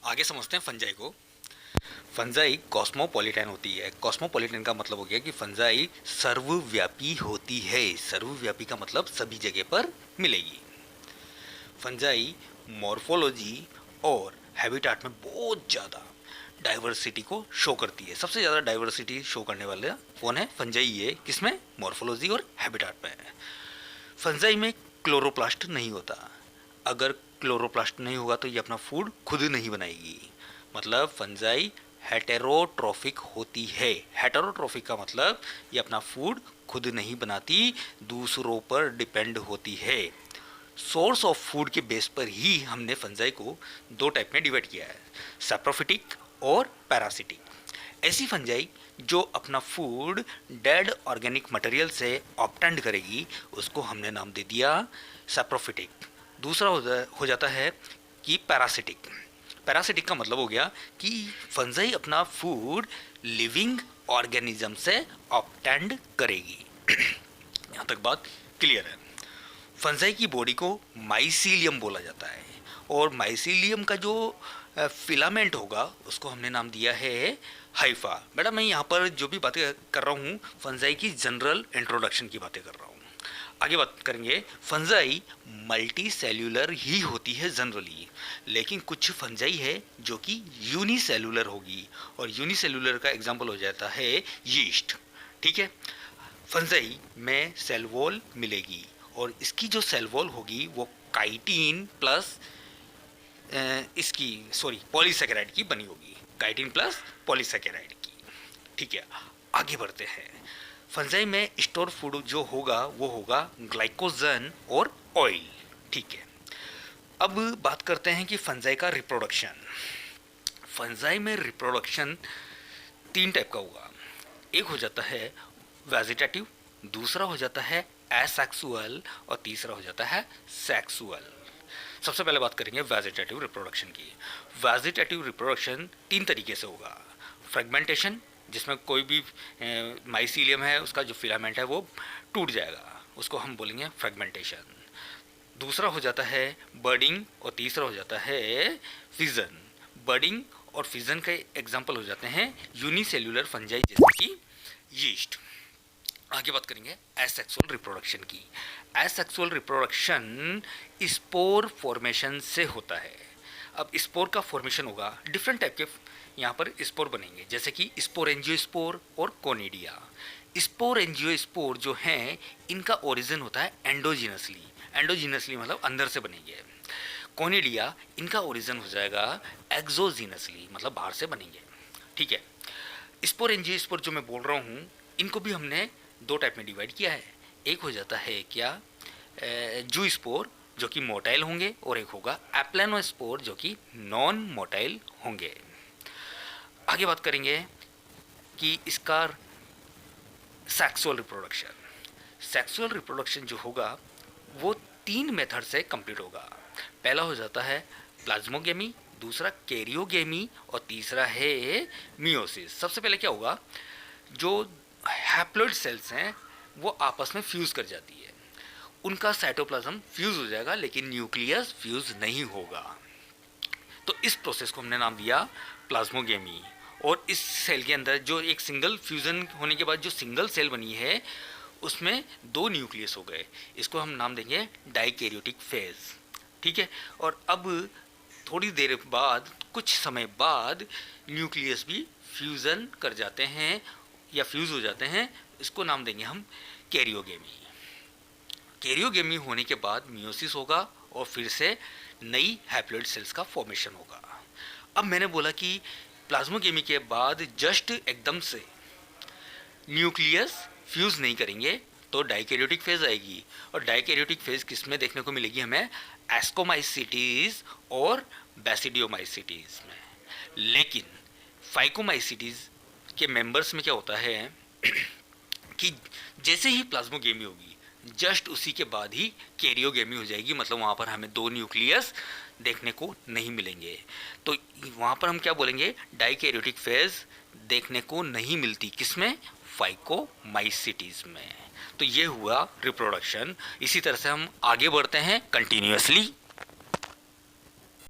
आगे समझते हैं फंजाई को। फंजाई कॉस्मोपॉलिटन होती है। कॉस्मोपॉलिटन का मतलब हो गया कि फंजाई सर्वव्यापी होती है। सर्वव्यापी का मतलब सभी जगह पर मिलेगी। फंजाई मॉर्फोलॉजी और हैबिटाट में बहुत ज़्यादा डाइवर्सिटी को शो करती है। सबसे ज़्यादा डाइवर्सिटी शो करने वाले कौन है? फंजाई है। किसमें? मॉर्फोलॉजी और हैबिटाट में। फंजाई में क्लोरोप्लास्ट नहीं होता। अगर क्लोरोप्लास्ट नहीं होगा तो ये अपना फूड खुद नहीं बनाएगी। मतलब फंजाई हेटेरोट्रोफिक होती है। हेटेरोट्रोफिक का मतलब ये अपना फूड खुद नहीं बनाती, दूसरों पर डिपेंड होती है। सोर्स ऑफ फूड के बेस पर ही हमने फंजाई को दो टाइप में डिवाइड किया है, सैप्रोफिटिक और पैरासिटिक। ऐसी फंजाई जो अपना फूड डेड ऑर्गेनिक मटेरियल से ऑब्टेंड करेगी उसको हमने नाम दे दिया सैप्रोफिटिक। दूसरा हो जाता है कि पैरासिटिक। पैरासिटिक का मतलब हो गया कि फंजाई अपना फूड लिविंग ऑर्गेनिज्म से ऑब्टेंड करेगी। यहाँ तक बात क्लियर है। फंजाई की बॉडी को माइसीलियम बोला जाता है और माइसीलियम का जो फिलामेंट होगा उसको हमने नाम दिया है हाइफा। बेटा मैं यहाँ पर जो भी बातें कर रहा हूँ फंजाई की जनरल इंट्रोडक्शन की बातें कर रहा हूँ। आगे बात करेंगे। फंजाई मल्टी सेल्यूलर ही होती है जनरली, लेकिन कुछ फंजाई है जो कि यूनिसेल्यूलर होगी और यूनिसेल्यूलर का एग्जाम्पल हो जाता है यीस्ट। ठीक है। फंजाई में सेल वॉल मिलेगी और इसकी जो सेल वॉल होगी वो काइटिन प्लस पॉलीसेकेराइड की बनी होगी। काइटिन प्लस पॉलीसेकेराइड की। ठीक है, आगे बढ़ते हैं। फंजाई में स्टोर फूड जो होगा वो होगा ग्लाइकोजन और ऑयल। ठीक है, अब बात करते हैं कि फंजाई का रिप्रोडक्शन। फंजाई में रिप्रोडक्शन तीन टाइप का होगा। एक हो जाता है वेजिटेटिव, दूसरा हो जाता है एसेक्सुअल और तीसरा हो जाता है सेक्सुअल। सबसे पहले बात करेंगे वेजिटेटिव रिप्रोडक्शन की। वेजिटेटिव रिप्रोडक्शन तीन तरीके से होगा। फ्रेगमेंटेशन, जिसमें कोई भी माइसीलियम है उसका जो फिलामेंट है वो टूट जाएगा, उसको हम बोलेंगे फ्रेगमेंटेशन। दूसरा हो जाता है बर्डिंग और तीसरा हो जाता है फिजन। बर्डिंग और फिजन के एग्जाम्पल हो जाते हैं यूनिसेल्यूलर फंजाई जैसे कि यीस्ट। आगे बात करेंगे एसेक्सुअल रिप्रोडक्शन की। एसेक्सुअल रिप्रोडक्शन स्पोर फॉर्मेशन से होता है। अब स्पोर का फॉर्मेशन होगा, डिफरेंट टाइप के यहाँ पर स्पोर बनेंगे, जैसे कि स्पोरेंजियोस्पोर और कोनिडिया। स्पोरेंजियोस्पोर जो हैं इनका ओरिजिन होता है एंडोजिनसली। एंडोजिनसली मतलब अंदर से बनेंगे। कोनिडिया इनका ओरिजिन हो जाएगा एक्सोजिनसली, मतलब बाहर से बनेंगे। ठीक है, स्पोरेंजियोस्पोर जो मैं बोल रहा हूँ इनको भी हमने दो टाइप में डिवाइड किया है। एक हो जाता है क्या जूस्पोर जो कि मोटाइल होंगे और एक होगा एप्लेनोस्पोर जो कि नॉन मोटाइल होंगे। आगे बात करेंगे कि इसका सेक्सुअल रिप्रोडक्शन। सेक्सुअल रिप्रोडक्शन जो होगा वो तीन मेथड से कंप्लीट होगा। पहला हो जाता है प्लाज्मोगेमी, दूसरा कैरियोगेमी और तीसरा है मियोसिस। सबसे पहले क्या होगा, जो हैप्लॉइड सेल्स हैं वो आपस में फ्यूज़ कर जाती है, उनका साइटोप्लाज्म फ्यूज़ हो जाएगा लेकिन न्यूक्लियस फ्यूज़ नहीं होगा। तो इस प्रोसेस को हमने नाम दिया प्लाज्मोगेमी। और इस सेल के अंदर जो एक सिंगल फ्यूज़न होने के बाद जो सिंगल सेल बनी है उसमें दो न्यूक्लियस हो गए, इसको हम नाम देंगे डाइकैरियोटिक फेज। ठीक है, और अब थोड़ी देर बाद, कुछ समय बाद न्यूक्लियस भी फ्यूज़न कर जाते हैं या फ्यूज़ हो जाते हैं, इसको नाम देंगे हम कैरियोगेमी। कैरियोगेमी होने के बाद मियोसिस होगा और फिर से नई हैप्लॉइड सेल्स का फॉर्मेशन होगा। अब मैंने बोला कि प्लाज्मोगेमी के बाद जस्ट एकदम से न्यूक्लियस फ्यूज़ नहीं करेंगे तो डाइकैरियोटिक फेज आएगी, और डाइकैरियोटिक फेज किस में देखने को मिलेगी हमें? एस्कोमाइसिटीज और बेसिडियोमाइसिटीज में। लेकिन फाइकोमाइसिटीज के मेंबर्स में क्या होता है कि जैसे ही प्लाज्मोगेमी होगी जस्ट उसी के बाद ही कैरियोगेमी हो जाएगी, मतलब वहाँ पर हमें दो न्यूक्लियस देखने को नहीं मिलेंगे। तो वहाँ पर हम क्या बोलेंगे? डाइकैरियोटिक फेज देखने को नहीं मिलती, किसमें? फाइकोमाइसिटीज में। तो ये हुआ रिप्रोडक्शन। इसी तरह से हम आगे बढ़ते हैं कंटिन्यूअसली।